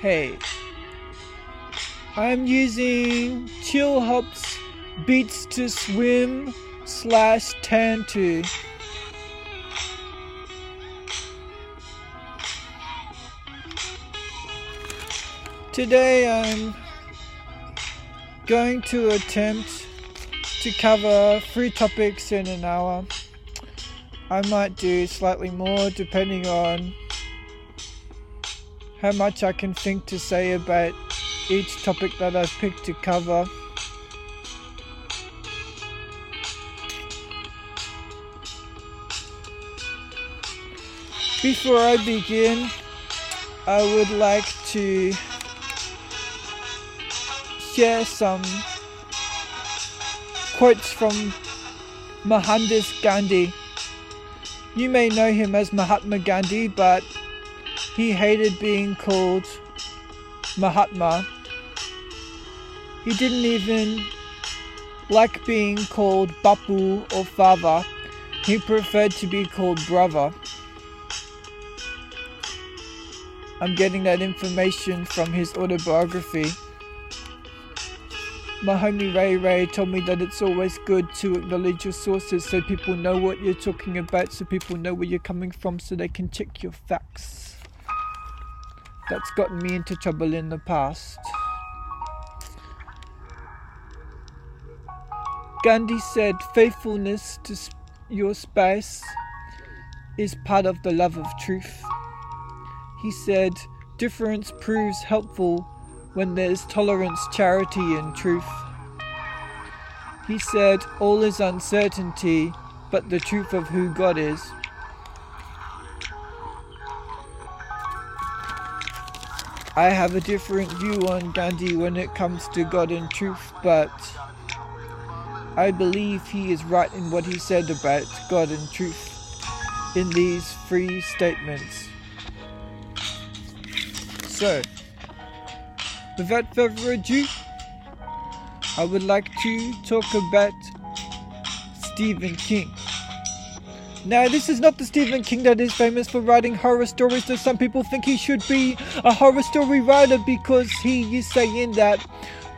Hey, I'm using Chill Hops Beats to Swim / Tantu. Today I'm going to attempt to cover 3 topics in an hour. I might do slightly more depending on how much I can think to say about each topic that I've picked to cover. Before I begin, I would like to share some quotes from Mohandas Gandhi. You may know him as Mahatma Gandhi, but he hated being called Mahatma. He didn't even like being called Bapu or father. He preferred to be called brother. I'm getting that information from his autobiography. My homie Ray told me that it's always good to acknowledge your sources so people know what you're talking about, so people know where you're coming from, so they can check your facts. That's gotten me into trouble in the past. Gandhi said faithfulness to your spouse is part of the love of truth. He said difference proves helpful when there's tolerance, charity and truth. He said all is uncertainty but the truth of who God is. I have a different view on Gandhi when it comes to God and truth, but I believe he is right in what he said about God and truth in these 3 statements. So, without further ado, I would like to talk about Stephen King. Now, this is not the Stephen King that is famous for writing horror stories, though some people think he should be a horror story writer because he is saying that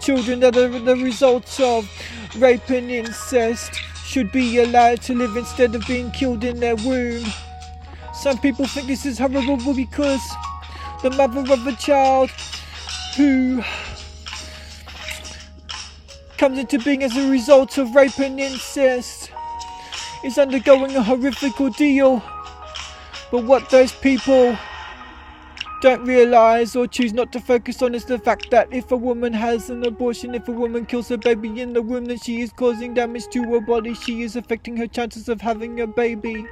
children that are the results of rape and incest should be allowed to live instead of being killed in their womb. Some people think this is horrible because the mother of a child who comes into being as a result of rape and incest is undergoing a horrific ordeal. But what those people don't realise or choose not to focus on is the fact that if a woman has an abortion, if a woman kills her baby in the womb, then she is causing damage to her body. She is affecting her chances of having a baby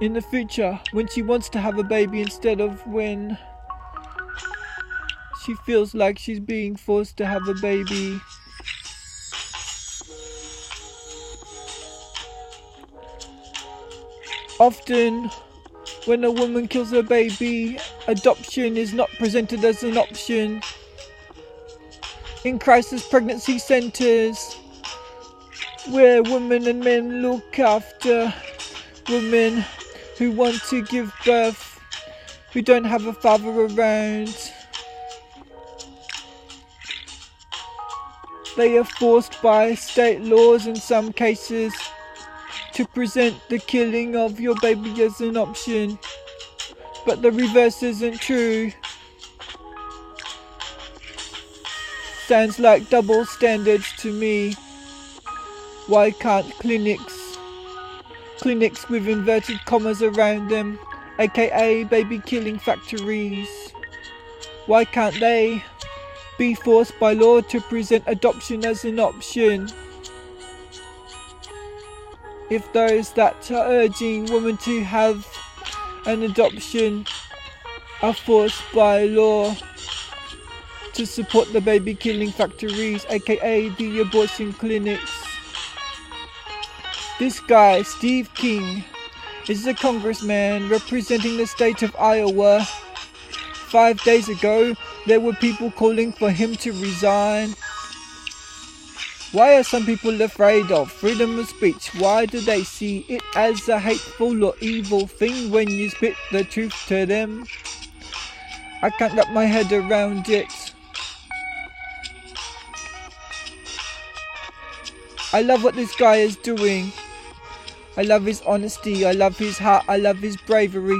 in the future when she wants to have a baby, instead of when she feels like she's being forced to have a baby. Often when a woman kills her baby, adoption is not presented as an option. In crisis pregnancy centres, where women and men look after women who want to give birth, who don't have a father around, they are forced by state laws in some cases to present the killing of your baby as an option. But the reverse isn't true. Sounds like double standards to me. Why can't clinics with inverted commas around them, aka baby killing factories, why can't they be forced by law to present adoption as an option? If those that are urging women to have an adoption are forced by law to support the baby killing factories, aka the abortion clinics. This guy, Steve King, is a congressman representing the state of Iowa. 5 days ago, there were people calling for him to resign. Why are some people afraid of freedom of speech? Why do they see it as a hateful or evil thing when you spit the truth to them? I can't wrap my head around it. I love what this guy is doing. I love his honesty, I love his heart, I love his bravery.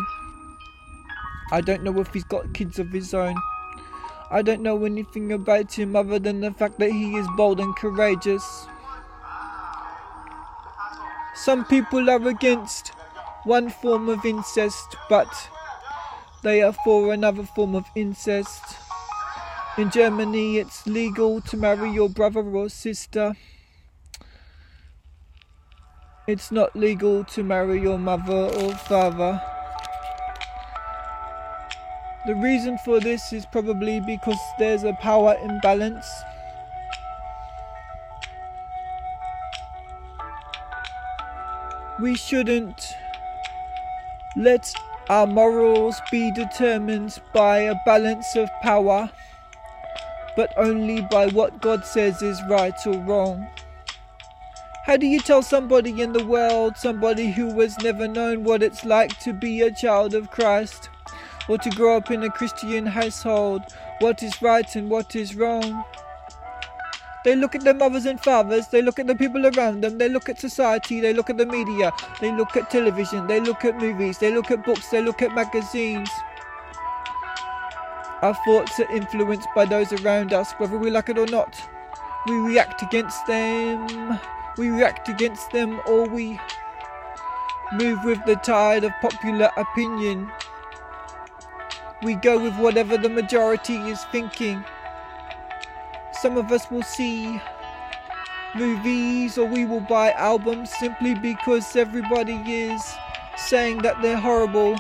I don't know if he's got kids of his own. I don't know anything about him other than the fact that he is bold and courageous. Some people are against one form of incest, but they are for another form of incest. In Germany, it's legal to marry your brother or sister. It's not legal to marry your mother or father. The reason for this is probably because there's a power imbalance. We shouldn't let our morals be determined by a balance of power, but only by what God says is right or wrong. How do you tell somebody in the world, somebody who has never known what it's like to be a child of Christ, or to grow up in a Christian household, what is right and what is wrong? They look at their mothers and fathers, they look at the people around them, they look at society, they look at the media, they look at television, they look at movies, they look at books, they look at magazines. Our thoughts are influenced by those around us, whether we like it or not. We react against them. Or we move with the tide of popular opinion. We go with whatever the majority is thinking. Some of us will see movies, or we will buy albums simply because everybody is saying that they're horrible,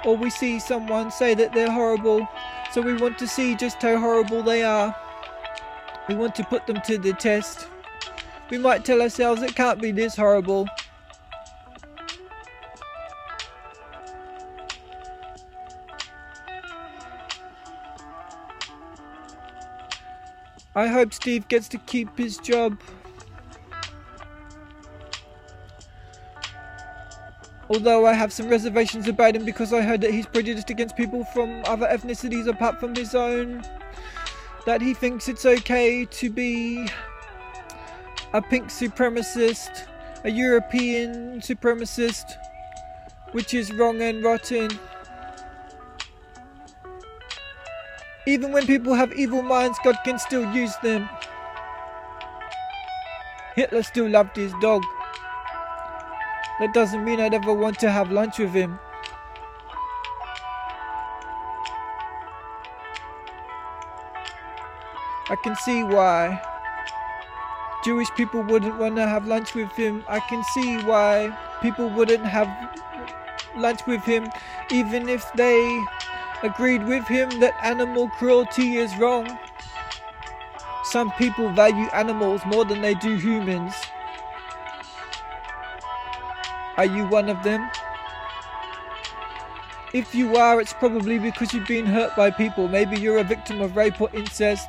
or we see someone say that they're horrible, so we want to see just how horrible they are. We want to put them to the test. We might tell ourselves it can't be this horrible. I hope Steve gets to keep his job. Although I have some reservations about him because I heard that he's prejudiced against people from other ethnicities apart from his own. That he thinks it's okay to be a pink supremacist, a European supremacist, which is wrong and rotten. Even when people have evil minds, God can still use them. Hitler still loved his dog. That doesn't mean I'd ever want to have lunch with him. I can see why Jewish people wouldn't want to have lunch with him. I can see why people wouldn't have lunch with him even if they agreed with him that animal cruelty is wrong. Some people value animals more than they do humans. Are you one of them? If you are, it's probably because you've been hurt by people. Maybe you're a victim of rape or incest.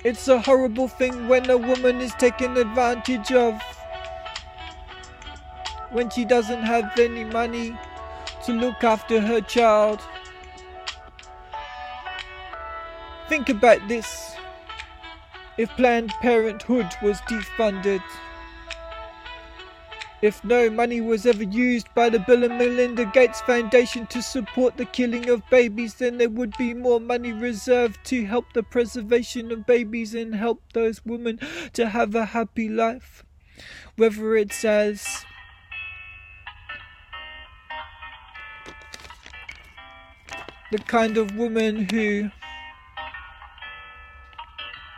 It's a horrible thing when a woman is taken advantage of, when she doesn't have any money to look after her child. Think about this. If Planned Parenthood was defunded, if no money was ever used by the Bill and Melinda Gates Foundation to support the killing of babies, then there would be more money reserved to help the preservation of babies and help those women to have a happy life. Whether it's as the kind of woman who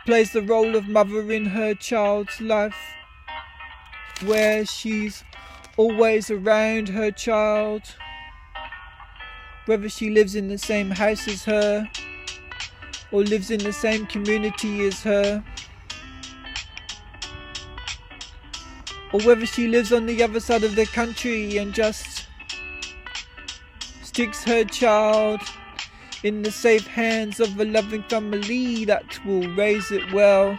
plays the role of mother in her child's life, where she's always around her child, whether she lives in the same house as her or lives in the same community as her, or whether she lives on the other side of the country and just sticks her child in the safe hands of a loving family that will raise it well.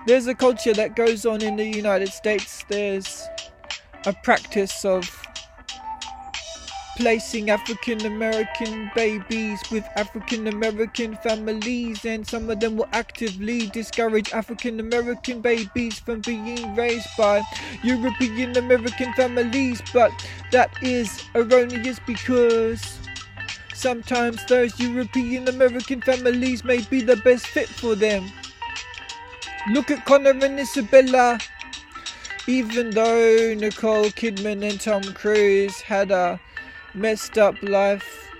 There's a culture that goes on in the United States. There's a practice of placing African American babies with African American families, and some of them will actively discourage African American babies from being raised by European American families. But that is erroneous, because sometimes those European American families may be the best fit for them. Look at Connor and Isabella. Even though Nicole Kidman and Tom Cruise had a messed up life,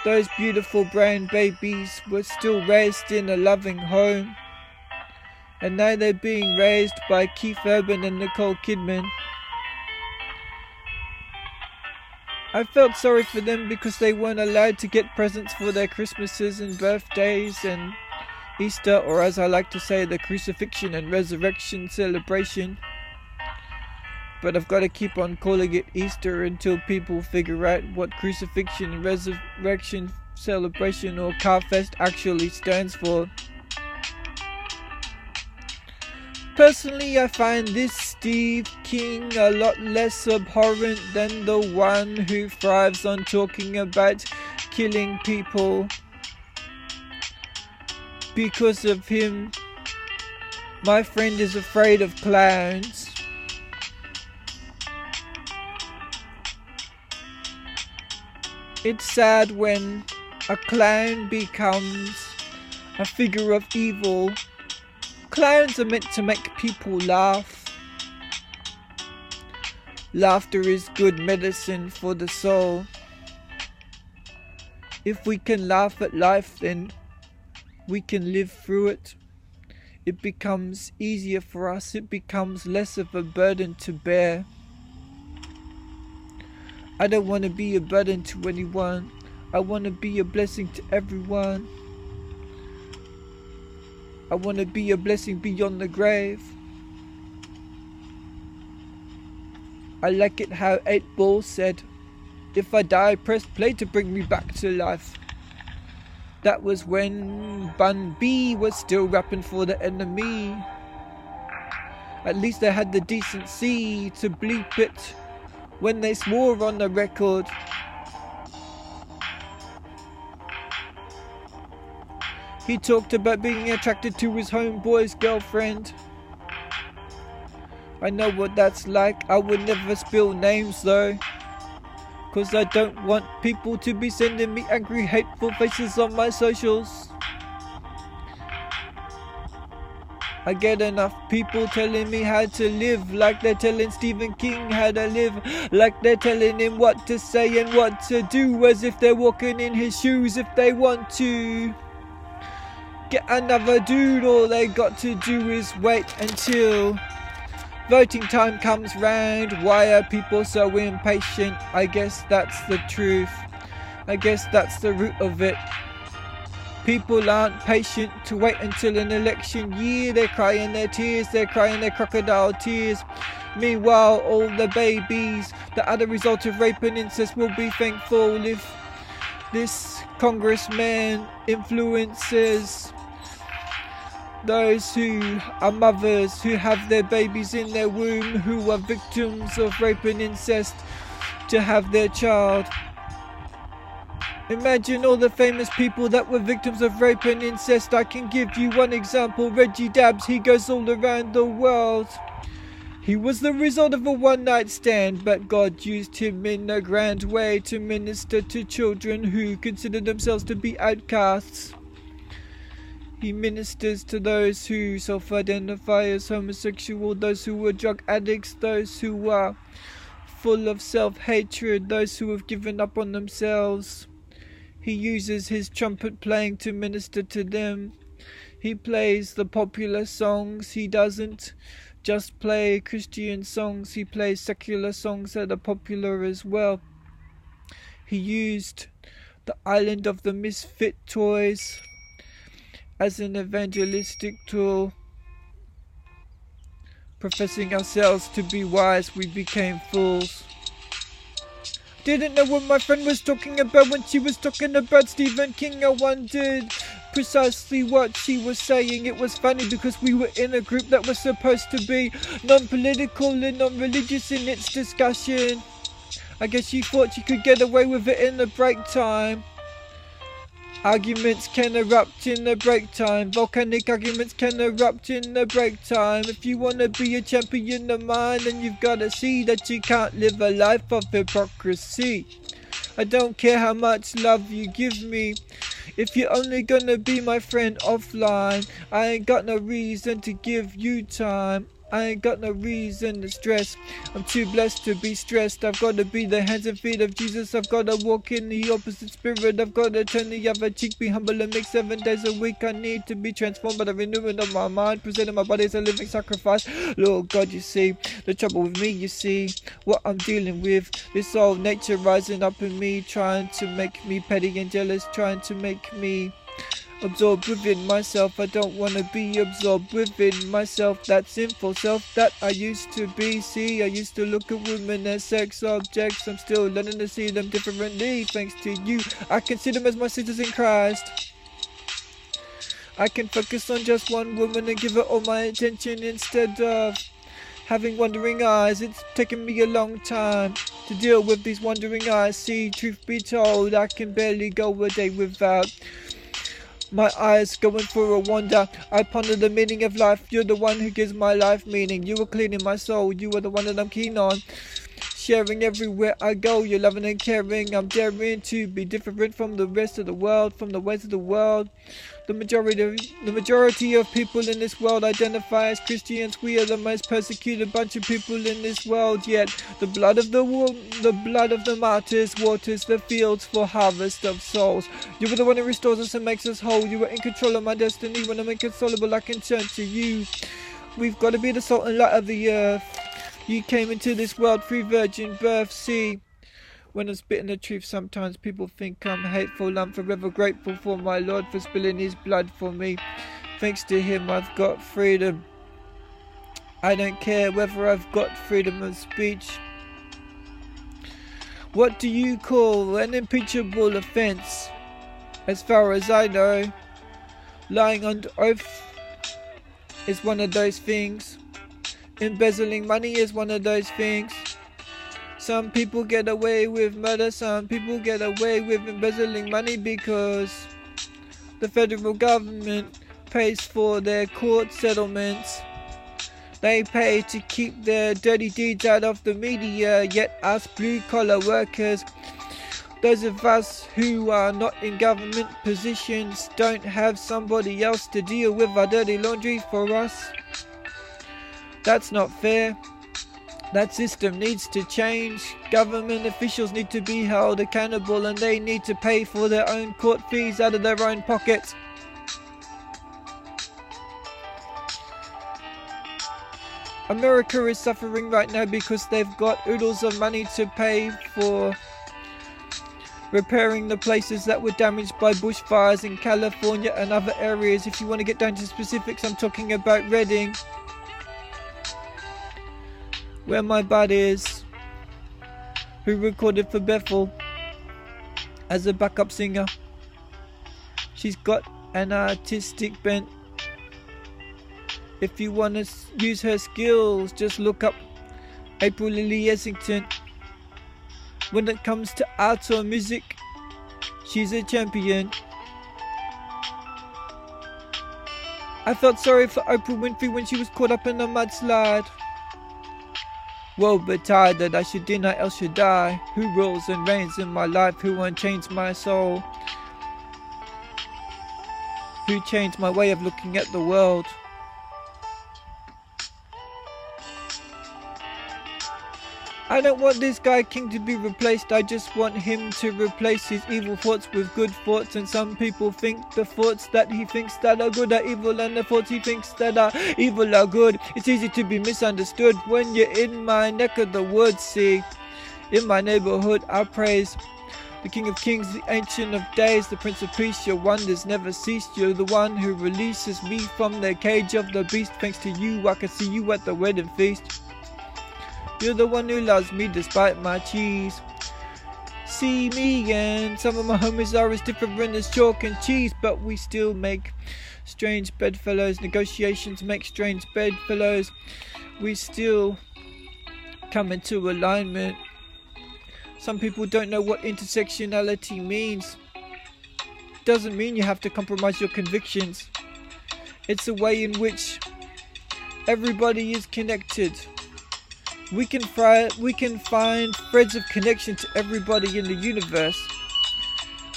those beautiful brown babies were still raised in a loving home, and now they're being raised by Keith Urban and Nicole Kidman. I felt sorry for them because they weren't allowed to get presents for their Christmases and birthdays and Easter, or as I like to say, the crucifixion and resurrection celebration. But I've got to keep on calling it Easter until people figure out what crucifixion and resurrection celebration or Carfest actually stands for. Personally, I find this Steve King a lot less abhorrent than the one who thrives on talking about killing people. Because of him, my friend is afraid of clowns. It's sad when a clown becomes a figure of evil. Clowns are meant to make people laugh. Laughter is good medicine for the soul. If we can laugh at life, then we can live through it. It becomes easier for us. It becomes less of a burden to bear. I don't want to be a burden to anyone. I want to be a blessing to everyone. I want to be a blessing beyond the grave. I like it how 8 Ball said, "If I die, press play to bring me back to life." That was when Bun B was still rapping for the enemy. At least they had the decency to bleep it when they swore on the record. He talked about being attracted to his homeboy's girlfriend. I know what that's like. I would never spill names though, 'cause I don't want people to be sending me angry, hateful faces on my socials. I get enough people telling me how to live, like they're telling Stephen King how to live, like they're telling him what to say and what to do, as if they're walking in his shoes. If they want to get another dude, all they got to do is wait until voting time comes round. Why are people so impatient? I guess that's the truth. I guess that's the root of it. People aren't patient to wait until an election year. They're crying their tears, they're crying their crocodile tears. Meanwhile, all the babies that are the result of rape and incest will be thankful if this congressman influences those who are mothers, who have their babies in their womb, who are victims of rape and incest, to have their child. Imagine all the famous people that were victims of rape and incest. I can give you one example. Reggie Dabbs, he goes all around the world. He was the result of a one-night stand, but God used him in a grand way to minister to children who consider themselves to be outcasts. He ministers to those who self-identify as homosexual, those who are drug addicts, those who are full of self-hatred, those who have given up on themselves. He uses his trumpet playing to minister to them. He plays the popular songs. He doesn't just play Christian songs. He plays secular songs that are popular as well. He used the Island of the Misfit Toys as an evangelistic tool. Professing ourselves to be wise, we became fools. Didn't know what my friend was talking about when she was talking about Stephen King. I wondered precisely what she was saying. It was funny because we were in a group that was supposed to be non-political and non-religious in its discussion. I guess she thought she could get away with it in the break time. Arguments can erupt in the break time. Volcanic arguments can erupt in the break time. If you want to be a champion of mine, then you've got to see that you can't live a life of hypocrisy. I don't care how much love you give me. If you're only gonna be my friend offline, I ain't got no reason to give you time. I ain't got no reason to stress. I'm too blessed to be stressed. I've got to be the hands and feet of Jesus. I've got to walk in the opposite spirit. I've got to turn the other cheek, be humble and make 7 days a week. I need to be transformed by the renewing of my mind, presenting my body as a living sacrifice. Lord God, you see the trouble with me, you see what I'm dealing with. This old nature rising up in me, trying to make me petty and jealous, trying to make me absorbed within myself. I don't want to be absorbed within myself. That sinful self that I used to be. See, I used to look at women as sex objects. I'm still learning to see them differently. Thanks to you, I consider them as my sisters in Christ. I can focus on just one woman and give her all my attention instead of having wandering eyes. It's taken me a long time to deal with these wandering eyes. See, truth be told, I can barely go a day without my eyes going for a wander. I ponder the meaning of life. You're the one who gives my life meaning. You are cleaning my soul. You are the one that I'm keen on sharing everywhere I go. You're loving and caring. I'm daring to be different from the rest of the world, from the ways of the world. The majority of people in this world identify as Christians. We are the most persecuted bunch of people in this world. Yet the blood of the martyrs waters the fields for harvest of souls. You are the one who restores us and makes us whole. You are in control of my destiny. When I'm inconsolable, I can turn to you. We've got to be the salt and light of the earth. You came into this world through virgin birth. See, when I'm spitting the truth, sometimes people think I'm hateful. I'm forever grateful for my Lord for spilling his blood for me. Thanks to him, I've got freedom. I don't care whether I've got freedom of speech. What do you call an impeachable offence? As far as I know, lying under oath is one of those things. Embezzling money is one of those things. Some people get away with murder, some people get away with embezzling money because the federal government pays for their court settlements. They pay to keep their dirty deeds out of the media, yet us blue-collar workers, those of us who are not in government positions, don't have somebody else to deal with our dirty laundry for us. That's not fair. That system needs to change. Government officials need to be held accountable and they need to pay for their own court fees out of their own pockets. America is suffering right now because they've got oodles of money to pay for repairing the places that were damaged by bushfires in California and other areas. If you want to get down to specifics, I'm talking about Redding, where my bud is, who recorded for Bethel as a backup singer. She's got an artistic bent. If you want to use her skills, just look up April Lily Essington. When it comes to art or music, she's a champion. I felt sorry for Oprah Winfrey when she was caught up in a mudslide. Woe betide that I should deny El Shaddai, who rules and reigns in my life, who unchains my soul, who changed my way of looking at the world. I don't want this guy king to be replaced, I just want him to replace his evil thoughts with good thoughts. And some people think the thoughts that he thinks that are good are evil, and the thoughts he thinks that are evil are good. It's easy to be misunderstood when you're in my neck of the woods. See, in my neighborhood I praise the King of Kings, the Ancient of Days, the Prince of Peace. Your wonders never cease. You're the one who releases me from the cage of the beast. Thanks to you I can see you at the wedding feast. You're the one who loves me despite my cheese. see me and some of my homies are as different as chalk and cheese, but we still make strange bedfellows. Negotiations make strange bedfellows. We still come into alignment. Some people don't know what intersectionality means. Doesn't mean you have to compromise your convictions. It's a way in which everybody is connected. We can find threads of connection to everybody in the universe.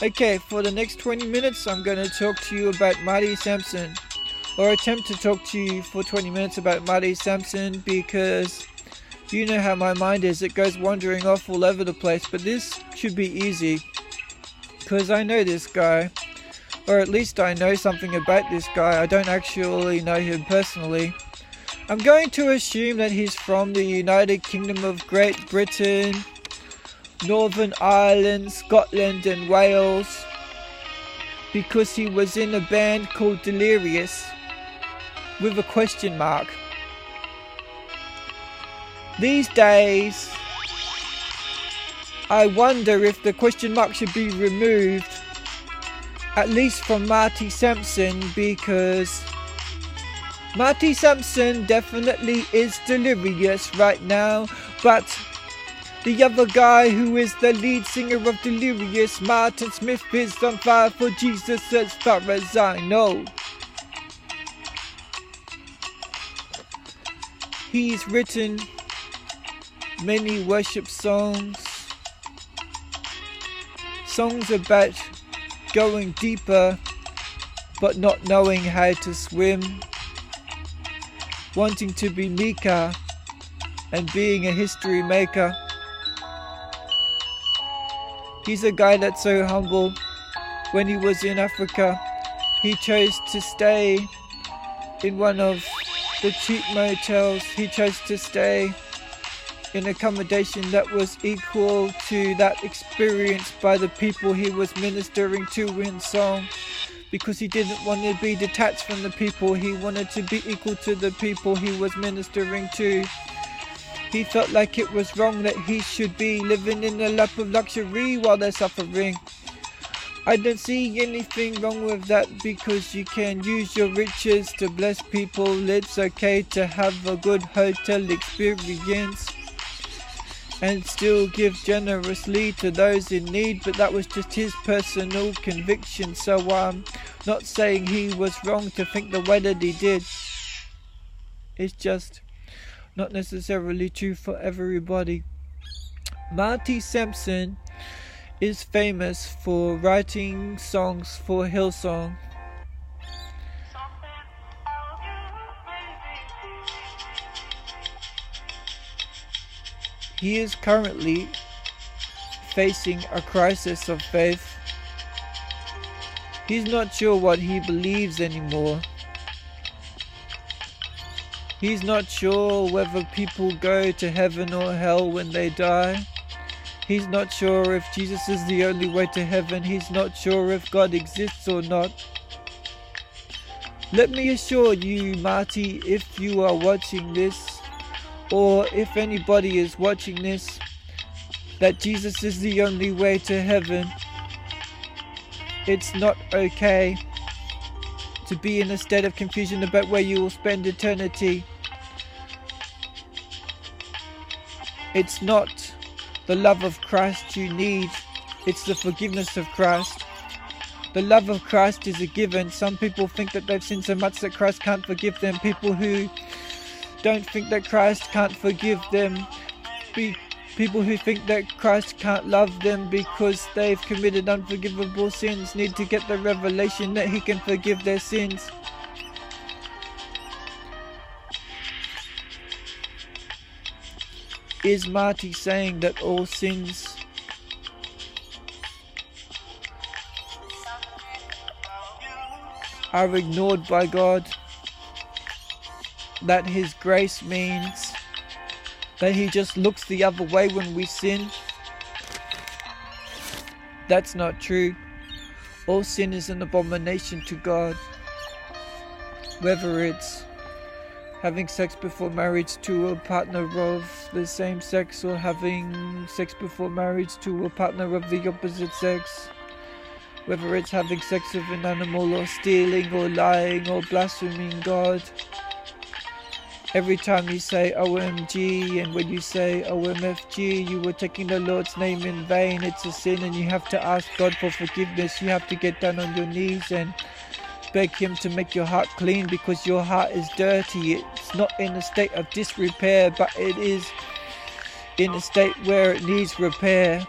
Okay, for the next 20 minutes I'm going to talk to you about Marty Sampson, or attempt to talk to you for 20 minutes about Marty Sampson, because you know how my mind is, it goes wandering off all over the place. But this should be easy, because I know this guy, or at least I know something about this guy. I don't actually know him personally. I'm going to assume that he's from the United Kingdom of Great Britain, Northern Ireland, Scotland and Wales, because he was in a band called Delirious, with a question mark. These days, I wonder if the question mark should be removed, at least from Marty Sampson, because Marty Sampson definitely is delirious right now, but the other guy who is the lead singer of Delirious, Martin Smith, is on fire for Jesus as far as I know. He's written many worship songs about going deeper but not knowing how to swim, wanting to be meeker and being a history maker. He's a guy that's so humble. When he was in Africa, he chose to stay in one of the cheap motels. He chose to stay in accommodation that was equal to that experienced by the people he was ministering to in song, because he didn't want to be detached from the people. He wanted to be equal to the people he was ministering to. He felt like it was wrong that he should be living in a lap of luxury while they're suffering. I don't see anything wrong with that, because you can use your riches to bless people. It's okay to have a good hotel experience and still give generously to those in need, but that was just his personal conviction. So I'm not saying he was wrong to think the way that he did. It's just not necessarily true for everybody. Marty Sampson is famous for writing songs for Hillsong. He is currently facing a crisis of faith. He's not sure what he believes anymore. He's not sure whether people go to heaven or hell when they die. He's not sure if Jesus is the only way to heaven. He's not sure if God exists or not. Let me assure you, Marty, if you are watching this, or if anybody is watching this, that Jesus is the only way to heaven. It's not okay to be in a state of confusion about where you will spend eternity. It's not the love of Christ you need, it's the forgiveness of Christ. The love of Christ is a given. Some people think that they've sinned so much that Christ can't forgive them. People who don't think that Christ can't forgive them, people who think that Christ can't love them because they've committed unforgivable sins, need to get the revelation that he can forgive their sins. Is Marty saying that all sins are ignored by God? That his grace means that he just looks the other way when we sin? That's not true. All sin is an abomination to God. Whether it's having sex before marriage to a partner of the same sex, or having sex before marriage to a partner of the opposite sex. Whether it's having sex with an animal, or stealing, or lying, or blaspheming God. Every time you say OMG, and when you say OMFG, you were taking the Lord's name in vain. It's a sin, and you have to ask God for forgiveness. You have to get down on your knees and beg Him to make your heart clean, because your heart is dirty. It's not in a state of disrepair, but it is in a state where it needs repair.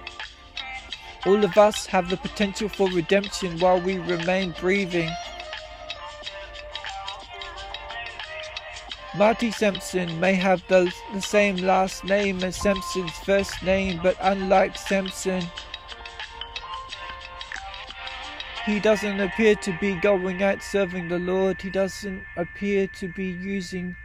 All of us have the potential for redemption while we remain breathing. Marty Sampson may have the same last name as Samson's first name, but unlike Samson, he doesn't appear to be going out serving the Lord. He doesn't appear to be using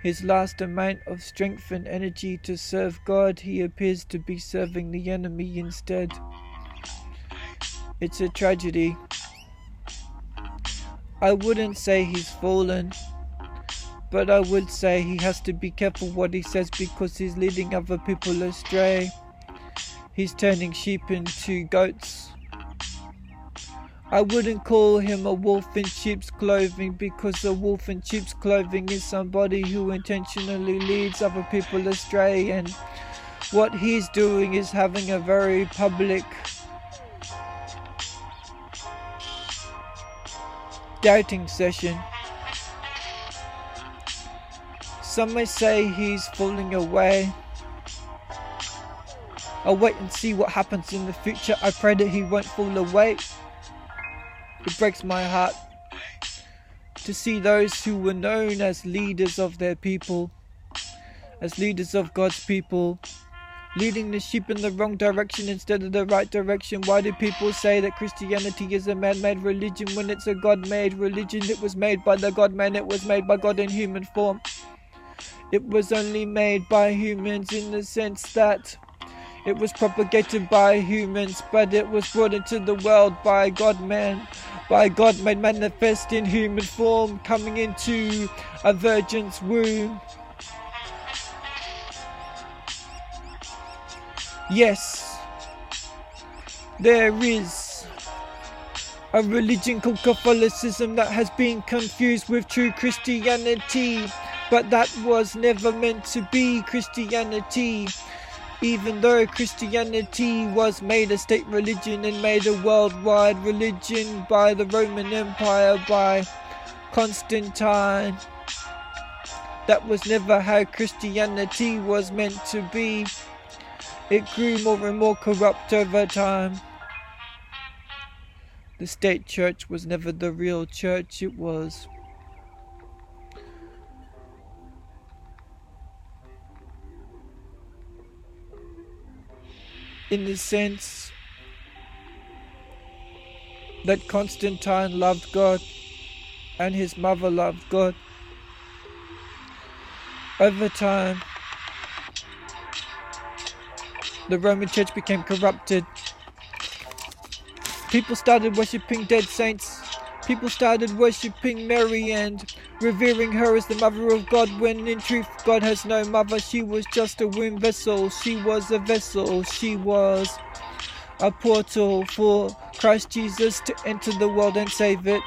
his last amount of strength and energy to serve God. He appears to be serving the enemy instead. It's a tragedy. I wouldn't say he's fallen, but I would say he has to be careful what he says, because he's leading other people astray. He's turning sheep into goats. I wouldn't call him a wolf in sheep's clothing, because a wolf in sheep's clothing is somebody who intentionally leads other people astray, and what he's doing is having a very public doubting session. Some may say he's falling away. I'll wait and see what happens in the future. I pray that he won't fall away. It breaks my heart to see those who were known as leaders of their people, as leaders of God's people, leading the sheep in the wrong direction instead of the right direction. Why do people say that Christianity is a man-made religion when it's a God-made religion? It was made by the God-man. It was made by God in human form. It was only made by humans in the sense that it was propagated by humans, but it was brought into the world by God-man, by God made manifest in human form, coming into a virgin's womb. Yes, there is a religion called Catholicism that has been confused with true Christianity, but that was never meant to be Christianity. Even though Christianity was made a state religion and made a worldwide religion by the Roman Empire, by Constantine, that was never how Christianity was meant to be. It grew more and more corrupt over time. The state church was never the real church. It was in the sense that Constantine loved God and his mother loved God. Over time, the Roman Church became corrupted. People started worshipping dead saints. People started worshipping Mary and revering her as the mother of God, when in truth God has no mother. She was just a womb vessel. She was a vessel. She was a portal for Christ Jesus to enter the world and save it.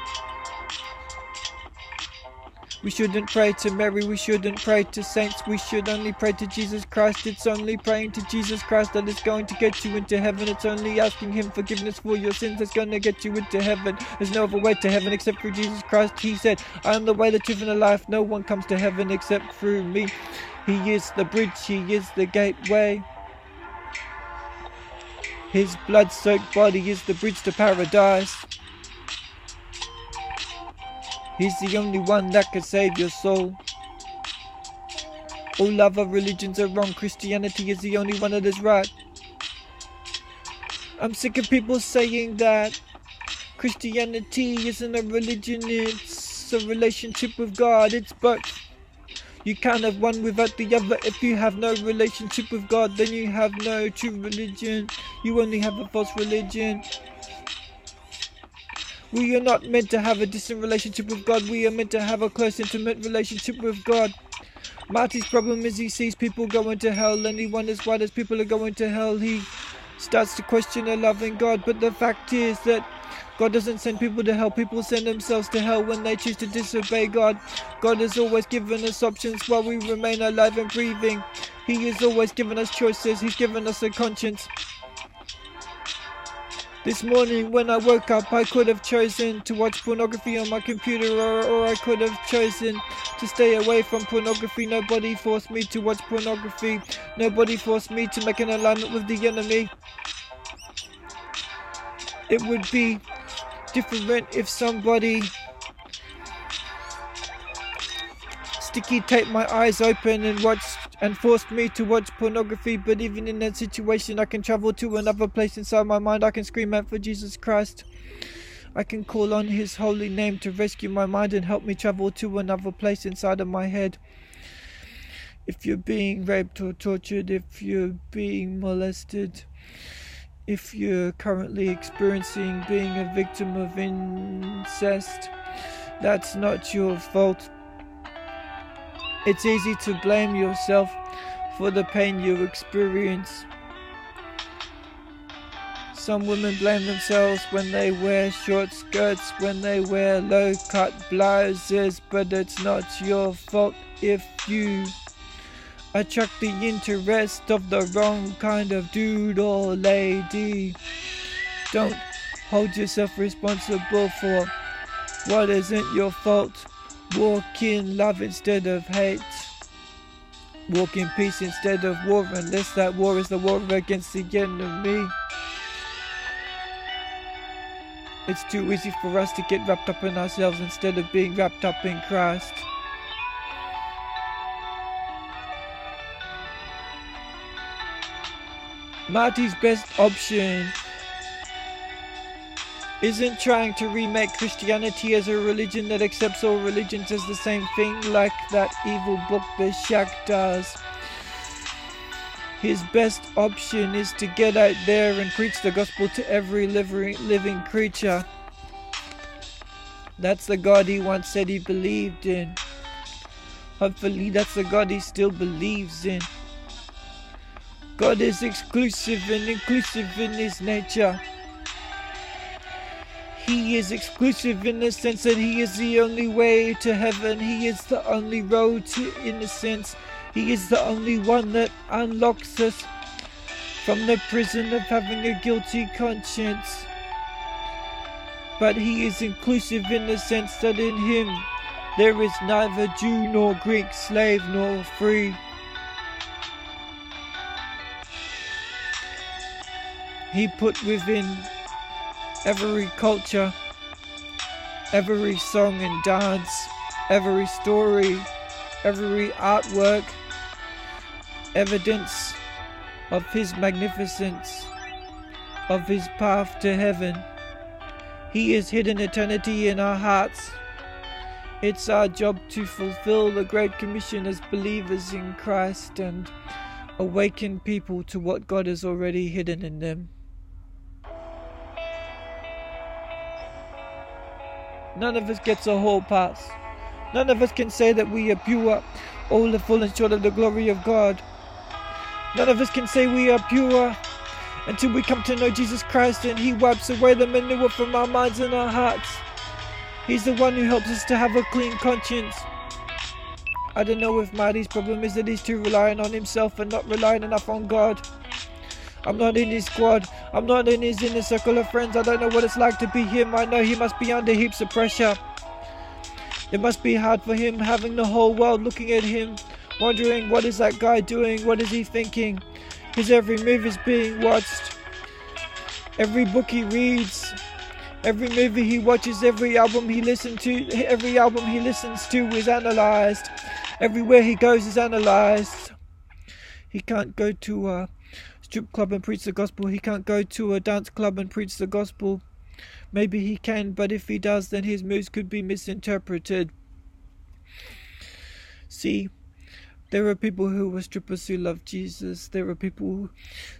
We shouldn't pray to Mary, we shouldn't pray to saints, we should only pray to Jesus Christ. It's only praying to Jesus Christ that is going to get you into heaven. It's only asking Him forgiveness for your sins that's going to get you into heaven. There's no other way to heaven except through Jesus Christ. He said, I am the way, the truth and the life. No one comes to heaven except through me. He is the bridge, He is the gateway. His blood-soaked body is the bridge to paradise. He's the only one that can save your soul. All other religions are wrong. Christianity is the only one that is right. I'm sick of people saying that Christianity isn't a religion, it's a relationship with God. It's both. You can't have one without the other. If you have no relationship with God, then you have no true religion. You only have a false religion. We are not meant to have a distant relationship with God. We are meant to have a close, intimate relationship with God. Marty's problem is he sees people going to hell, and he wonders why those people are going to hell. He starts to question a loving God, but the fact is that God doesn't send people to hell. People send themselves to hell when they choose to disobey God. God has always given us options while we remain alive and breathing. He has always given us choices. He's given us a conscience. This morning when I woke up, I could have chosen to watch pornography on my computer, or I could have chosen to stay away from pornography. Nobody forced me to watch pornography. Nobody forced me to make an alignment with the enemy. It would be different if somebody sticky taped my eyes open and forced me to watch pornography. But even in that situation, I can travel to another place inside my mind. I can scream out for Jesus Christ. I can call on his holy name to rescue my mind and help me travel to another place inside of my head. If you're being raped or tortured, if you're being molested, if you're currently experiencing being a victim of incest, that's not your fault. It's easy to blame yourself for the pain you experience. Some women blame themselves when they wear short skirts, when they wear low-cut blouses, but it's not your fault if you attract the interest of the wrong kind of dude or lady. Don't hold yourself responsible for what isn't your fault. Walk in love instead of hate. Walk in peace instead of war, unless that war is the war against the enemy. It's too easy for us to get wrapped up in ourselves instead of being wrapped up in Christ. Marty's best option isn't trying to remake Christianity as a religion that accepts all religions as the same thing, like that evil book The Shack does. His best option is to get out there and preach the gospel to every living creature. That's the God he once said he believed in. Hopefully that's the God he still believes in. God is exclusive and inclusive in his nature. He is exclusive in the sense that he is the only way to heaven. He is the only road to innocence. He is the only one that unlocks us from the prison of having a guilty conscience. But he is inclusive in the sense that in him there is neither Jew nor Greek, slave nor free. He put within every culture, every song and dance, every story, every artwork, evidence of his magnificence, of his path to heaven. He has hidden eternity in our hearts. It's our job to fulfill the Great Commission as believers in Christ and awaken people to what God has already hidden in them. None of us gets a hall pass. None of us can say that we are pure. All have fallen short of the glory of God. None of us can say we are pure until we come to know Jesus Christ and he wipes away the manure from our minds and our hearts. He's the one who helps us to have a clean conscience. I don't know if Marty's problem is that he's too reliant on himself and not relying enough on God. I'm not in his squad. I'm not in his inner circle of friends. I don't know what it's like to be him. I know he must be under heaps of pressure. It must be hard for him having the whole world looking at him, wondering what is that guy doing, what is he thinking. His every move is being watched. Every book he reads, every movie he watches, every album he listens to is analysed. Everywhere he goes is analysed. He can't go to a strip club and preach the gospel. He can't go to a dance club and preach the gospel. Maybe he can, but if he does, then his moves could be misinterpreted. See, There are people who are strippers who love Jesus. There are people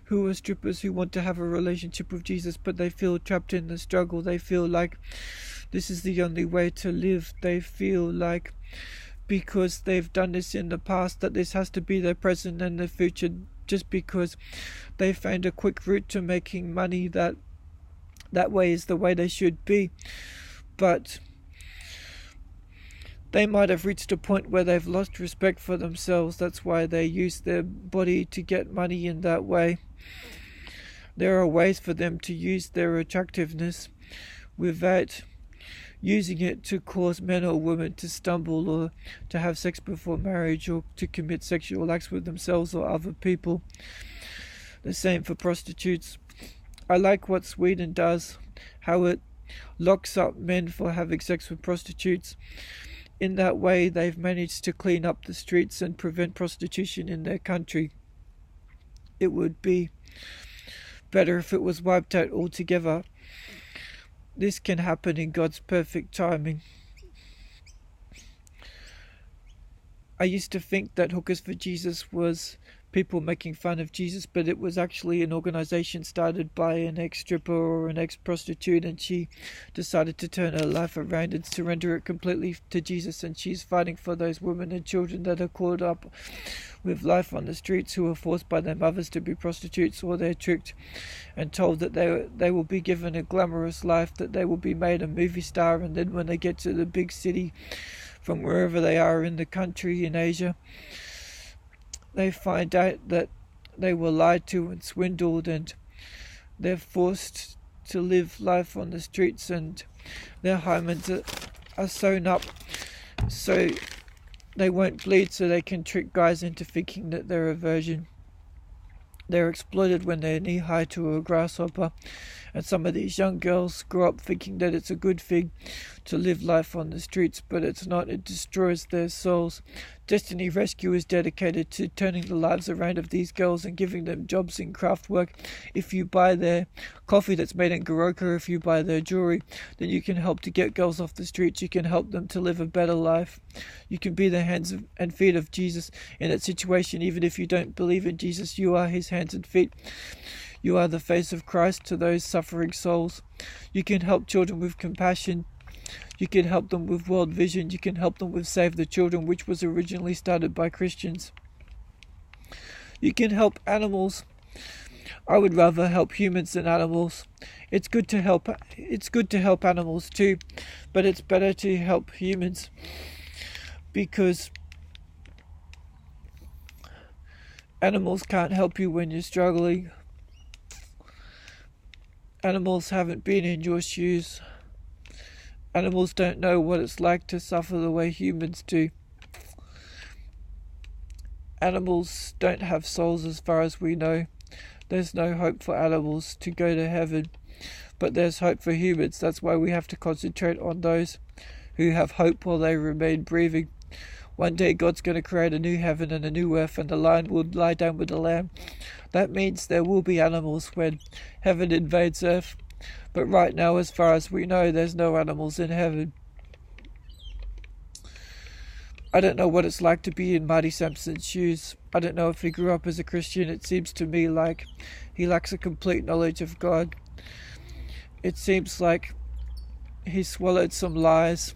who are strippers who want to have a relationship with Jesus, but they feel trapped in the struggle. They feel like this is the only way to live. They feel like because they've done this in the past that this has to be their present and their future, just because they found a quick route to making money that way is the way they should be. But they might have reached a point where they've lost respect for themselves. That's why they use their body to get money in that way. There are ways for them to use their attractiveness without using it to cause men or women to stumble or to have sex before marriage or to commit sexual acts with themselves or other people. The same for prostitutes. I like what Sweden does, how it locks up men for having sex with prostitutes. In that way, they've managed to clean up the streets and prevent prostitution in their country. It would be better if it was wiped out altogether. This can happen in God's perfect timing. I used to think that Hookers for Jesus was people making fun of Jesus, but it was actually an organization started by an ex-stripper or an ex-prostitute, and she decided to turn her life around and surrender it completely to Jesus, and she's fighting for those women and children that are caught up with life on the streets, who are forced by their mothers to be prostitutes, or they're tricked and told that they will be given a glamorous life, that they will be made a movie star, and then when they get to the big city from wherever they are in the country in Asia, they find out that they were lied to and swindled, and they're forced to live life on the streets, and their hymens are sewn up so they won't bleed, so they can trick guys into thinking that they're a virgin. They're exploited when they're knee-high to a grasshopper, and some of these young girls grow up thinking that it's a good thing to live life on the streets, but it's not. It destroys their souls. Destiny Rescue is dedicated to turning the lives around of these girls and giving them jobs in craft work. If you buy their coffee that's made in Goroka, if you buy their jewelry, then you can help to get girls off the streets. You can help them to live a better life. You can be the hands and feet of Jesus in that situation. Even if you don't believe in Jesus, you are his hands and feet. You are the face of Christ to those suffering souls. You can help children with compassion. You can help them with world vision. You can help them with Save the Children, which was originally started by Christians. You can help animals. I would rather help humans than animals. It's good to help animals too, but it's better to help humans, because animals can't help you when you're struggling. Animals haven't been in your shoes. Animals don't know what it's like to suffer the way humans do. Animals don't have souls as far as we know. There's no hope for animals to go to heaven, but there's hope for humans. That's why we have to concentrate on those who have hope while they remain breathing. One day God's going to create a new heaven and a new earth, and the lion will lie down with the lamb. That means there will be animals when heaven invades earth. But right now, as far as we know, there's no animals in heaven. I don't know what it's like to be in Marty Sampson's shoes. I don't know if he grew up as a Christian. It seems to me like he lacks a complete knowledge of God. It seems like he swallowed some lies,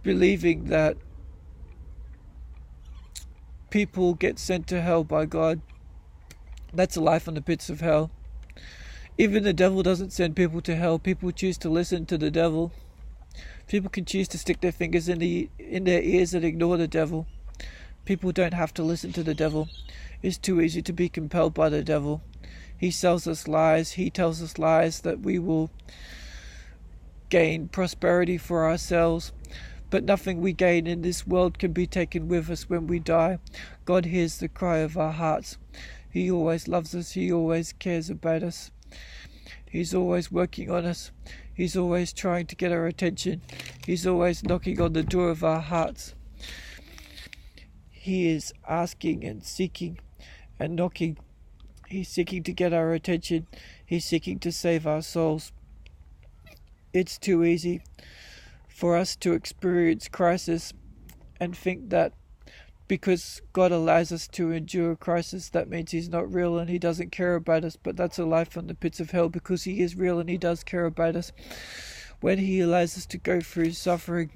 believing that people get sent to hell by God. That's a lie from the pits of hell. Even the devil doesn't send people to hell. People choose to listen to the devil. People can choose to stick their fingers in their ears and ignore the devil. People don't have to listen to the devil. It's too easy to be compelled by the devil. He sells us lies. He tells us lies that we will gain prosperity for ourselves. But nothing we gain in this world can be taken with us when we die. God hears the cry of our hearts. He always loves us. He always cares about us. He's always working on us. He's always trying to get our attention. He's always knocking on the door of our hearts. He is asking and seeking and knocking. He's seeking to get our attention. He's seeking to save our souls. It's too easy for us to experience crisis and think that because God allows us to endure a crisis, that means he's not real and he doesn't care about us. But that's a lie from the pits of hell, because he is real and he does care about us. When he allows us to go through suffering,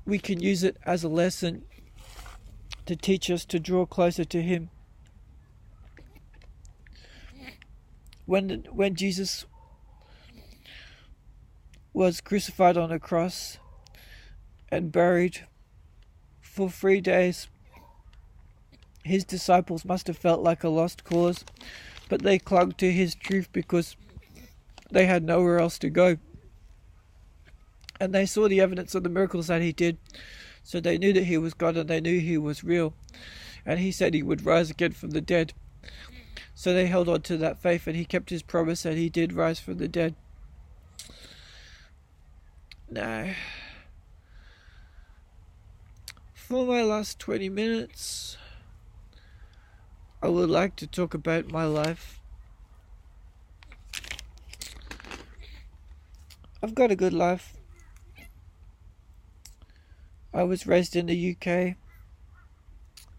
we can use it as a lesson to teach us to draw closer to him. When Jesus was crucified on a cross and buried for 3 days, his disciples must have felt like a lost cause, but they clung to his truth because they had nowhere else to go. And they saw the evidence of the miracles that he did, so they knew that he was God and they knew he was real. And he said he would rise again from the dead. So they held on to that faith, and he kept his promise and he did rise from the dead. Now, for my last 20 minutes, I would like to talk about my life. I've got a good life. I was raised in the UK.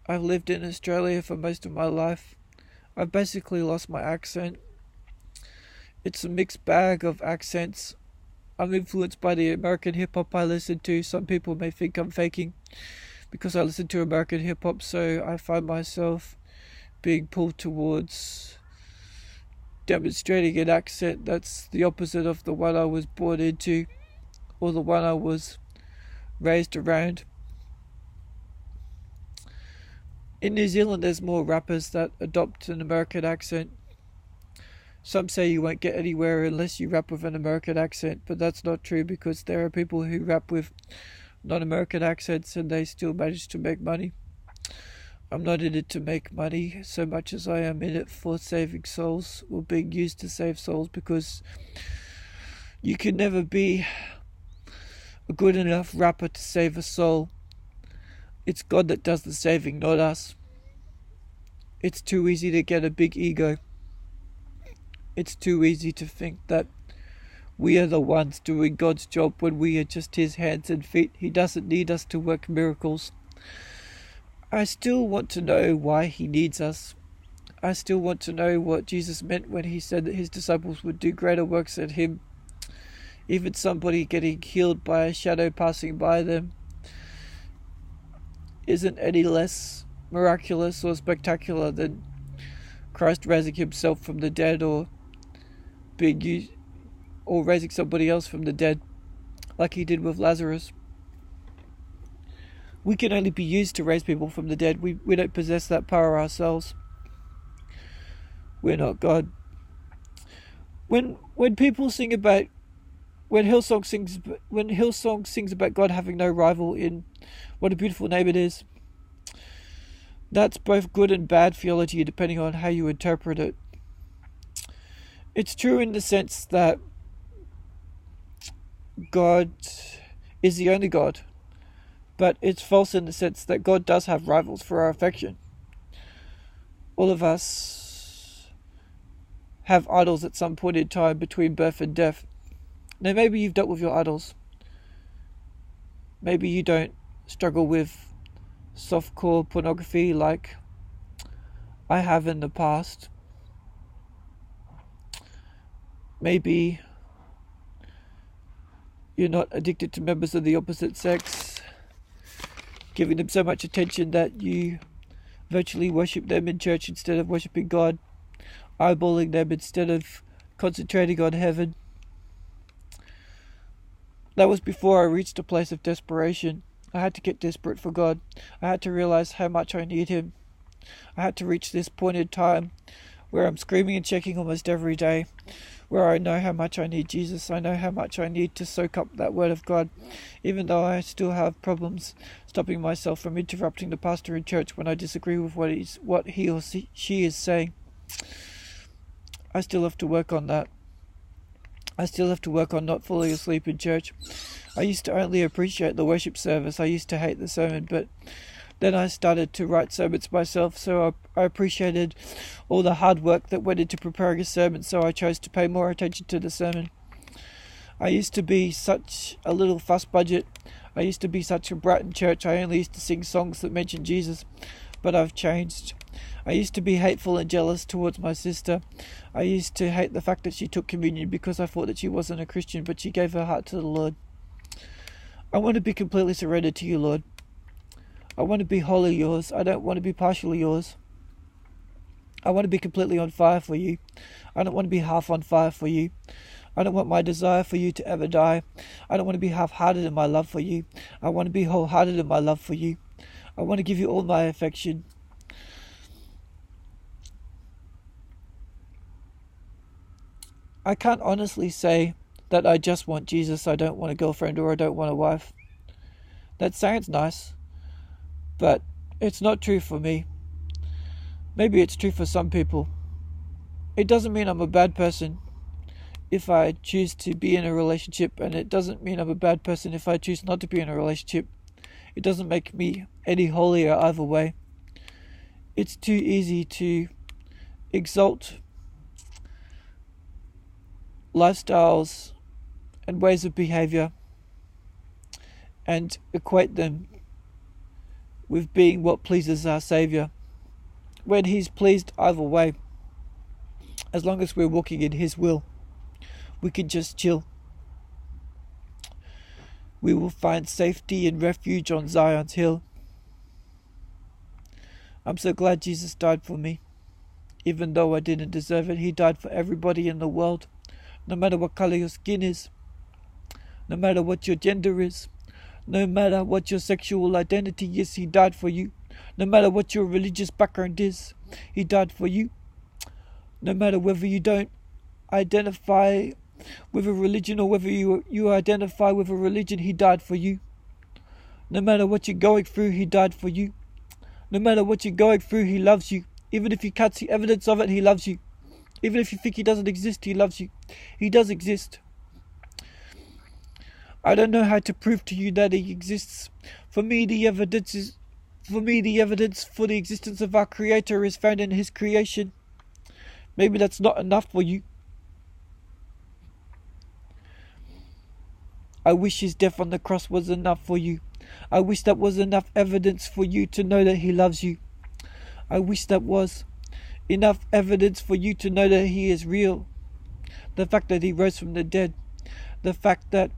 I've lived in Australia for most of my life. I've basically lost my accent. It's a mixed bag of accents. I'm influenced by the American hip-hop I listen to. Some people may think I'm faking because I listen to American hip-hop, so I find myself being pulled towards demonstrating an accent that's the opposite of the one I was born into or the one I was raised around. In New Zealand, there's more rappers that adopt an American accent. Some say you won't get anywhere unless you rap with an American accent, but that's not true, because there are people who rap with non-American accents and they still manage to make money. I'm not in it to make money so much as I am in it for saving souls, or being used to save souls, because you can never be a good enough rapper to save a soul. It's God that does the saving, not us. It's too easy to get a big ego. It's too easy to think that we are the ones doing God's job when we are just his hands and feet. He doesn't need us to work miracles. I still want to know why he needs us. I still want to know what Jesus meant when he said that his disciples would do greater works than him. Even somebody getting healed by a shadow passing by them isn't any less miraculous or spectacular than Christ raising himself from the dead, or being used, or raising somebody else from the dead, like he did with Lazarus. We can only be used to raise people from the dead. We don't possess that power ourselves. We're not God. When people sing about, when Hillsong sings about God having no rival in What a Beautiful Name It Is, that's both good and bad theology depending on how you interpret it. It's true in the sense that God is the only God, but it's false in the sense that God does have rivals for our affection. All of us have idols at some point in time between birth and death. Now, maybe you've dealt with your idols. Maybe you don't struggle with softcore pornography like I have in the past. Maybe you're not addicted to members of the opposite sex, giving them so much attention that you virtually worship them in church instead of worshipping God, eyeballing them instead of concentrating on heaven. That was before I reached a place of desperation. I had to get desperate for God. I had to realize how much I need him. I had to reach this point in time where I'm screaming and checking almost every day, where I know how much I need Jesus. I know how much I need to soak up that word of God, even though I still have problems stopping myself from interrupting the pastor in church when I disagree with what he or she is saying. I still have to work on that. I still have to work on not falling asleep in church. I used to only appreciate the worship service. I used to hate the sermon, but then I started to write sermons myself, so I appreciated all the hard work that went into preparing a sermon, so I chose to pay more attention to the sermon. I used to be such a little fuss budget. I used to be such a brat in church. I only used to sing songs that mentioned Jesus. But I've changed. I used to be hateful and jealous towards my sister. I used to hate the fact that she took communion because I thought that she wasn't a Christian, but she gave her heart to the Lord. I want to be completely surrendered to you, Lord. I want to be wholly yours. I don't want to be partially yours. I want to be completely on fire for you. I don't want to be half on fire for you. I don't want my desire for you to ever die. I don't want to be half-hearted in my love for you. I want to be wholehearted in my love for you. I want to give you all my affection. I can't honestly say that I just want Jesus, I don't want a girlfriend, or I don't want a wife. That sounds nice, but it's not true for me. Maybe it's true for some people. It doesn't mean I'm a bad person if I choose to be in a relationship, and it doesn't mean I'm a bad person if I choose not to be in a relationship. It doesn't make me any holier either way. It's too easy to exalt lifestyles and ways of behavior and equate them with being what pleases our Saviour, when He's pleased either way. As long as we're walking in His will, we can just chill. We will find safety and refuge on Zion's hill. I'm so glad Jesus died for me. Even though I didn't deserve it, He died for everybody in the world. No matter what color your skin is, no matter what your gender is, no matter what your sexual identity is, He died for you. No matter what your religious background is, He died for you. No matter whether you don't identify with a religion or whether you identify with a religion, He died for you. No matter what you're going through, He died for you. No matter what you're going through, He loves you. Even if you can't see evidence of it, He loves you. Even if you think He doesn't exist, He loves you. He does exist. I don't know how to prove to you that He exists. For me, the evidence for the existence of our Creator is found in His creation. Maybe that's not enough for you. I wish His death on the cross was enough for you. I wish that was enough evidence for you to know that He loves you. I wish that was enough evidence for you to know that He is real. The fact that He rose from the dead. The fact that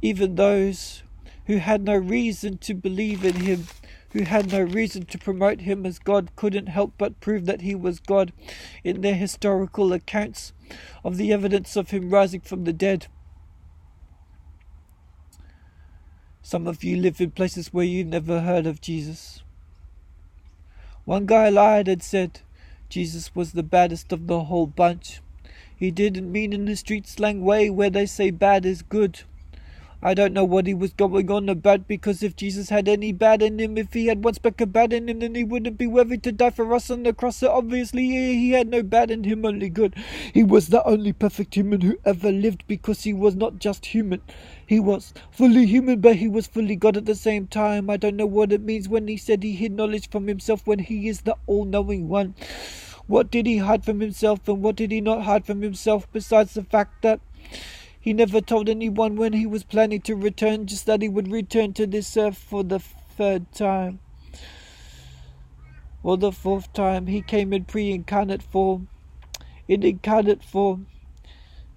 even those who had no reason to believe in Him, who had no reason to promote Him as God, couldn't help but prove that He was God in their historical accounts of the evidence of Him rising from the dead. Some of you live in places where you've never heard of Jesus. One guy lied and said Jesus was the baddest of the whole bunch. He didn't mean in the street slang way where they say bad is good. I don't know what he was going on about, because if Jesus had any bad in Him, if He had one speck of bad in Him, then He wouldn't be worthy to die for us on the cross. So obviously He had no bad in Him, only good. He was the only perfect human who ever lived, because He was not just human. He was fully human, but He was fully God at the same time. I don't know what it means when He said He hid knowledge from Himself, when He is the all-knowing one. What did He hide from Himself, and what did He not hide from Himself, besides the fact that He never told anyone when He was planning to return, just that He would return to this earth for the third time. Or the fourth time. He came in pre-incarnate form. In incarnate form,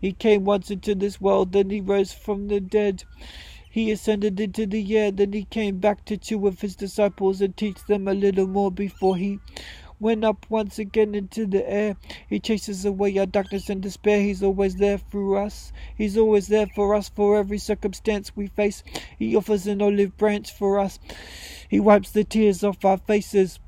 He came once into this world, then He rose from the dead. He ascended into the air, then He came back to 2 of His disciples and teach them a little more before He went up once again into the air. He chases away our darkness and despair. He's always there for us. He's always there for us for every circumstance we face. He offers an olive branch for us. He wipes the tears off our faces.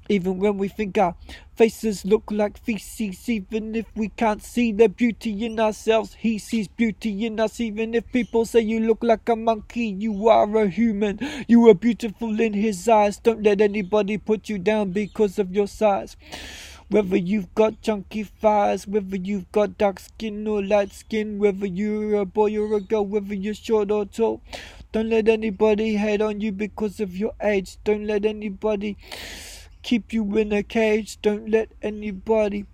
Even when we think our faces look like feces, even if we can't see the beauty in ourselves, He sees beauty in us. Even if people say you look like a monkey, you are a human. You are beautiful in His eyes. Don't let anybody put you down because of your size. Whether you've got chunky thighs, whether you've got dark skin or light skin, whether you're a boy or a girl, whether you're short or tall, don't let anybody hate on you because of your age. Don't let anybody keep you in a cage. Don't let anybody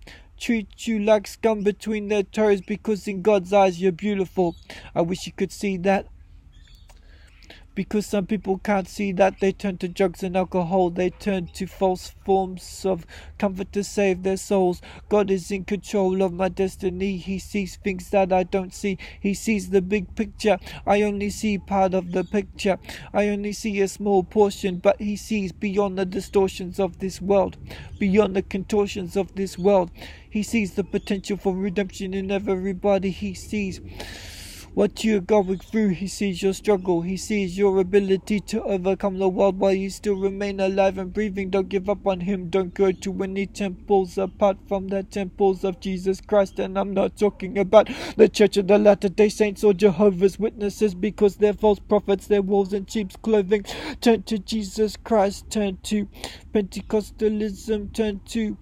treat you like scum between their toes, because in God's eyes you're beautiful. I wish you could see that. Because some people can't see that, they turn to drugs and alcohol. They turn to false forms of comfort to save their souls. God is in control of my destiny. He sees things that I don't see. He sees the big picture. I only see part of the picture. I only see a small portion, but He sees beyond the distortions of this world, beyond the contortions of this world. He sees the potential for redemption in everybody. He sees what you're going through. He sees your struggle. He sees your ability to overcome the world while you still remain alive and breathing. Don't give up on Him. Don't go to any temples apart from the temples of Jesus Christ. And I'm not talking about the Church of the Latter-day Saints or Jehovah's Witnesses, because they're false prophets, they're wolves in sheep's clothing. Turn to Jesus Christ. Turn to Pentecostalism. Turn to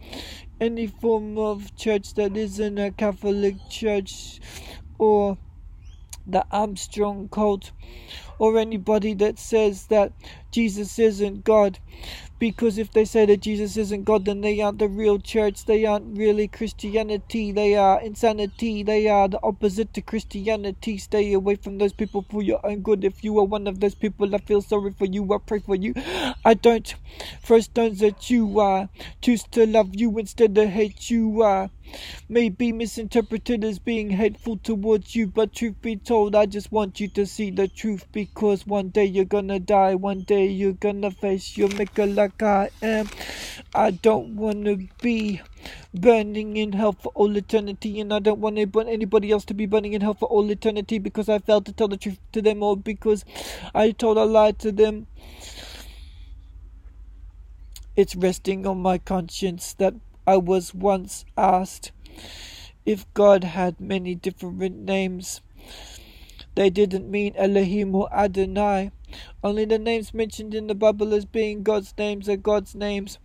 any form of church that isn't a Catholic church, or the Armstrong cult, or anybody that says that Jesus isn't God. Because if they say that Jesus isn't God, then they aren't the real church. They aren't really Christianity. They are insanity. They are the opposite to Christianity. Stay away from those people for your own good. If you are one of those people, I feel sorry for you. I pray for you. I don't throw stones at you. I choose to love you instead of hate you. May be misinterpreted as being hateful towards you, but truth be told, I just want you to see the truth, because one day you're gonna die. One day you're gonna face your maker like I am. I don't want to be burning in hell for all eternity, and I don't want anybody else to be burning in hell for all eternity, because I failed to tell the truth to them, or because I told a lie to them. It's resting on my conscience that I was once asked if God had many different names. They didn't mean Elohim or Adonai. Only the names mentioned in the Bible as being God's names are God's names.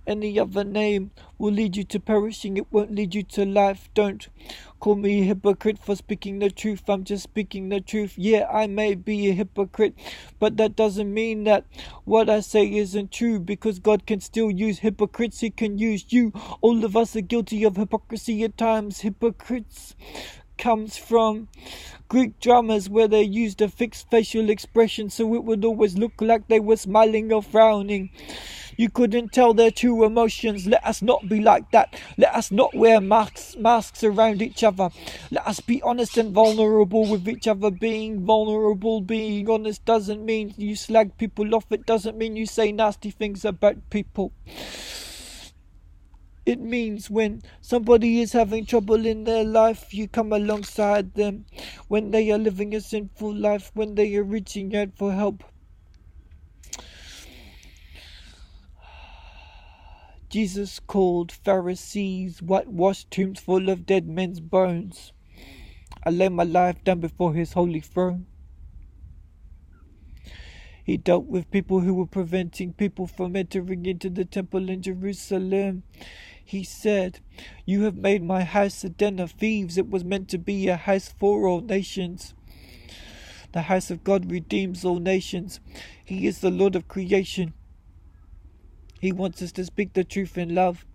Any other name will lead you to perishing. It won't lead you to life. Don't call me a hypocrite for speaking the truth. I'm just speaking the truth. Yeah, I may be a hypocrite, but that doesn't mean that what I say isn't true, because God can still use hypocrites. He can use you. All of us are guilty of hypocrisy at times. Hypocrites comes from Greek dramas where they used a fixed facial expression, so it would always look like they were smiling or frowning. You couldn't tell their true emotions. Let us not be like that. Let us not wear masks around each other. Let us be honest and vulnerable with each other. Being vulnerable, being honest doesn't mean you slag people off. It doesn't mean you say nasty things about people. It means when somebody is having trouble in their life, you come alongside them. When they are living a sinful life, when they are reaching out for help. Jesus called Pharisees whitewashed tombs full of dead men's bones. I lay my life down before His holy throne. He dealt with people who were preventing people from entering into the temple in Jerusalem. He said, "You have made my house a den of thieves." It was meant to be a house for all nations. The house of God redeems all nations. He is the Lord of creation. He wants us to speak the truth in love.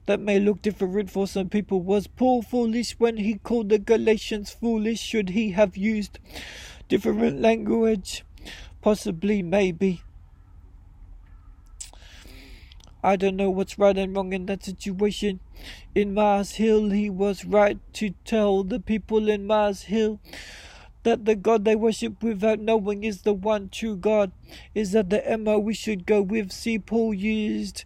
That may look different for some people. Was Paul foolish when he called the Galatians foolish? Should he have used different language? Possibly, maybe. I don't know what's right and wrong in that situation. In Mars Hill, he was right to tell the people in Mars Hill that the God they worship without knowing is the one true God. Is that the MO we should go with? See, Paul used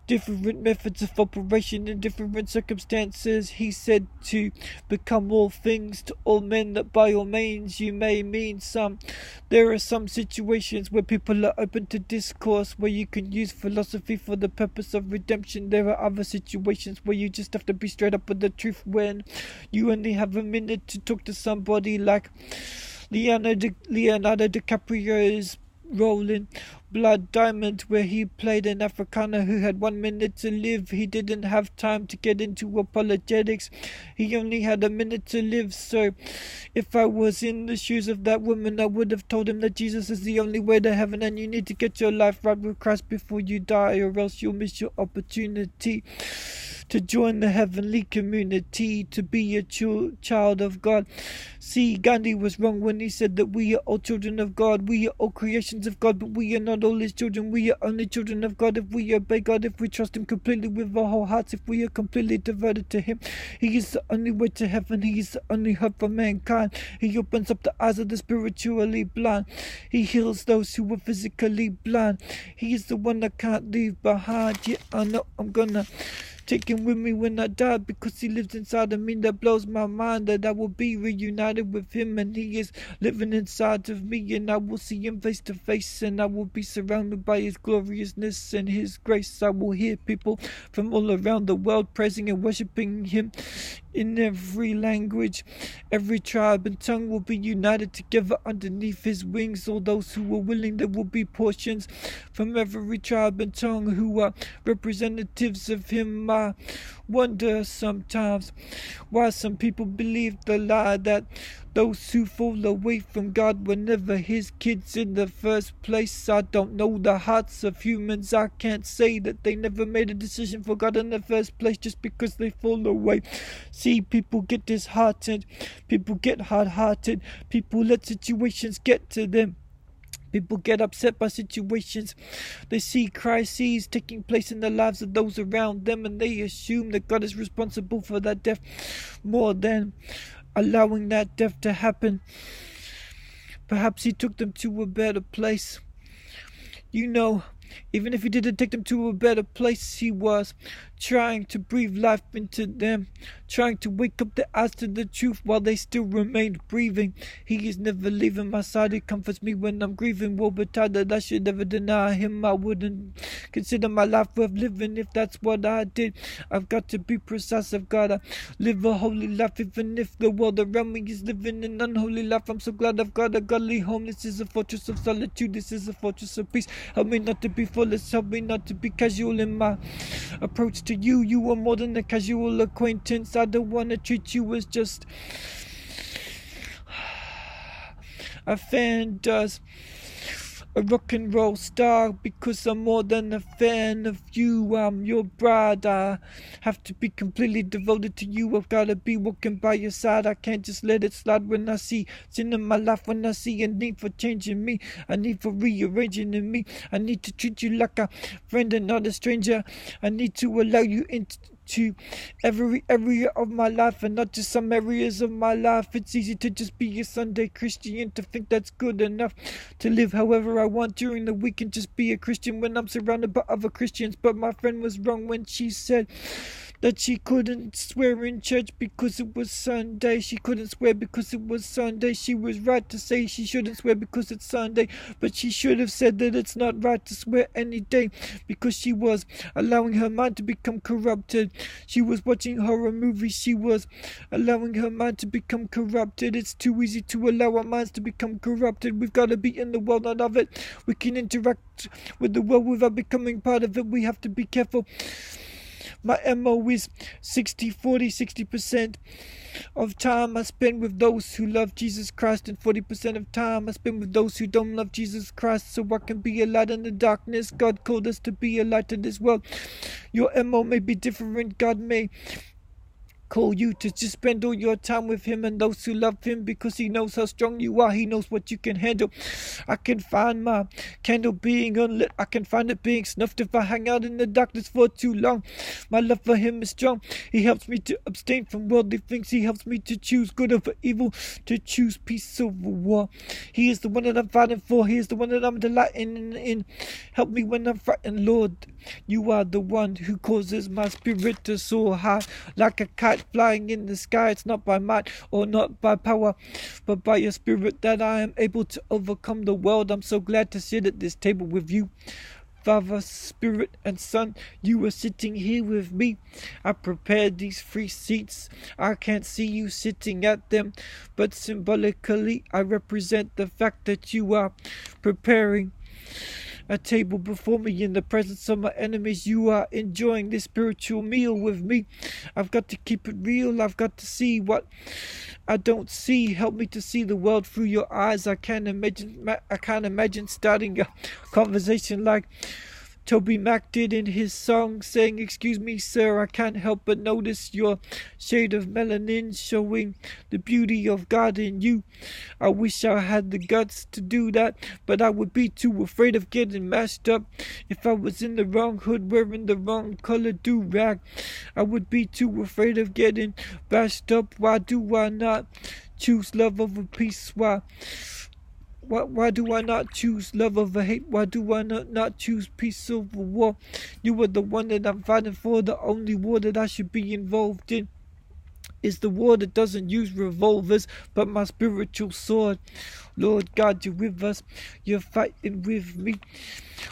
different methods of operation in different circumstances. He said to become all things to all men, that by all means you may mean some. There are some situations where people are open to discourse, where you can use philosophy for the purpose of redemption. There are other situations where you just have to be straight up with the truth, when you only have a minute to talk to somebody, like Leonardo DiCaprio's role in Blood Diamond, where he played an Afrikaner who had 1 minute to live. He didn't have time to get into apologetics. He only had a minute to live. So if I was in the shoes of that woman, I would have told him that Jesus is the only way to heaven, and you need to get your life right with Christ before you die, or else you'll miss your opportunity to join the heavenly community, to be a child of God. See, Gandhi was wrong when he said that we are all children of God. We are all creations of God, but we are not all his children. We are only children of God if we obey God, if we trust him completely with our whole hearts, if we are completely devoted to him. He is the only way to heaven. He is the only hope for mankind. He opens up the eyes of the spiritually blind. He heals those who are physically blind. He is the one I can't leave behind. Yeah, I know I'm gonna take him with me when I die, because he lives inside of me. That blows my mind, that I will be reunited with him, and he is living inside of me, and I will see him face to face, and I will be surrounded by his gloriousness and his grace. I will hear people from all around the world praising and worshiping him in every language. Every tribe and tongue will be united together underneath his wings. All those who are willing, there will be portions from every tribe and tongue who are representatives of him. I wonder sometimes why some people believe the lie that those who fall away from God were never his kids in the first place. I don't know the hearts of humans. I can't say that they never made a decision for God in the first place just because they fall away. See, people get disheartened. People get hard-hearted. People let situations get to them. People get upset by situations. They see crises taking place in the lives of those around them, and they assume that God is responsible for that death more than allowing that death to happen. Perhaps he took them to a better place. You know, even if he didn't take them to a better place, he was trying to breathe life into them, trying to wake up their eyes to the truth while they still remained breathing. He is never leaving my side. He comforts me when I'm grieving. Woe betide that I should never deny him. I wouldn't consider my life worth living if that's what I did. I've got to be precise. I've got to live a holy life, even if the world around me is living an unholy life. I'm so glad I've got a godly home. This is a fortress of solitude. This is a fortress of peace. Help me not to be flawless. Help me not to be casual in my approach to you. You are more than a casual acquaintance. I don't want to treat you as just a fan does a rock and roll star, because I'm more than a fan of you. I'm your bride. I have to be completely devoted to you. I've got to be walking by your side. I can't just let it slide when I see sin in my life, when I see a need for changing me, a need for rearranging in me. I need to treat you like a friend and not a stranger. I need to allow you into every area of my life and not just some areas of my life. It's easy to just be a Sunday Christian, to think that's good enough, to live however I want during the week and just be a Christian when I'm surrounded by other Christians. But my friend was wrong when she said that she couldn't swear in church because it was Sunday. She couldn't swear because it was Sunday. She was right to say she shouldn't swear because it's Sunday, but she should have said that it's not right to swear any day, because she was allowing her mind to become corrupted. She was watching horror movies. She was allowing her mind to become corrupted. It's too easy to allow our minds to become corrupted. We've got to be in the world, not of it. We can interact with the world without becoming part of it. We have to be careful. My MO is 60-40, 60% of time I spend with those who love Jesus Christ, and 40% of time I spend with those who don't love Jesus Christ, so I can be a light in the darkness. God called us to be a light in this world. Your MO may be different. God may call you to just spend all your time with him and those who love him, because he knows how strong you are. He knows what you can handle. I can find my candle being unlit. I can find it being snuffed if I hang out in the darkness for too long. My love for him is strong. He helps me to abstain from worldly things. He helps me to choose good over evil, to choose peace over war. He is the one that I'm fighting for. He is the one that I'm delighting in. Help me when I'm frightened, Lord. You are the one who causes my spirit to soar high like a kite flying in the sky. It's not by might or not by power, but by your spirit that I am able to overcome the world. I'm so glad to sit at this table with you. Father, Spirit, and Son, you are sitting here with me. I prepared these 3 seats. I can't see you sitting at them, but symbolically I represent the fact that you are preparing a table before me in the presence of my enemies. You are enjoying this spiritual meal with me. I've got to keep it real. I've got to see what I don't see. Help me to see the world through your eyes. I can't imagine starting a conversation like Toby Mac did in his song, saying, "Excuse me, sir, I can't help but notice your shade of melanin showing the beauty of God in you. I wish I had the guts to do that, but I would be too afraid of getting mashed up. If I was in the wrong hood wearing the wrong color do-rag, I would be too afraid of getting bashed up. Why do I not choose love over peace? Why do I not choose love over hate? Why do I not choose peace over war? You are the one that I'm fighting for. The only war that I should be involved in is the war that doesn't use revolvers, but my spiritual sword. Lord God, you're with us. You're fighting with me.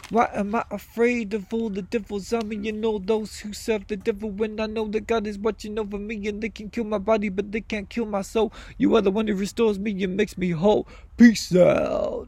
Why am I afraid of all the devil's army and all those who serve the devil, when I know that God is watching over me and they can kill my body but they can't kill my soul? You are the one who restores me and makes me whole. Peace out.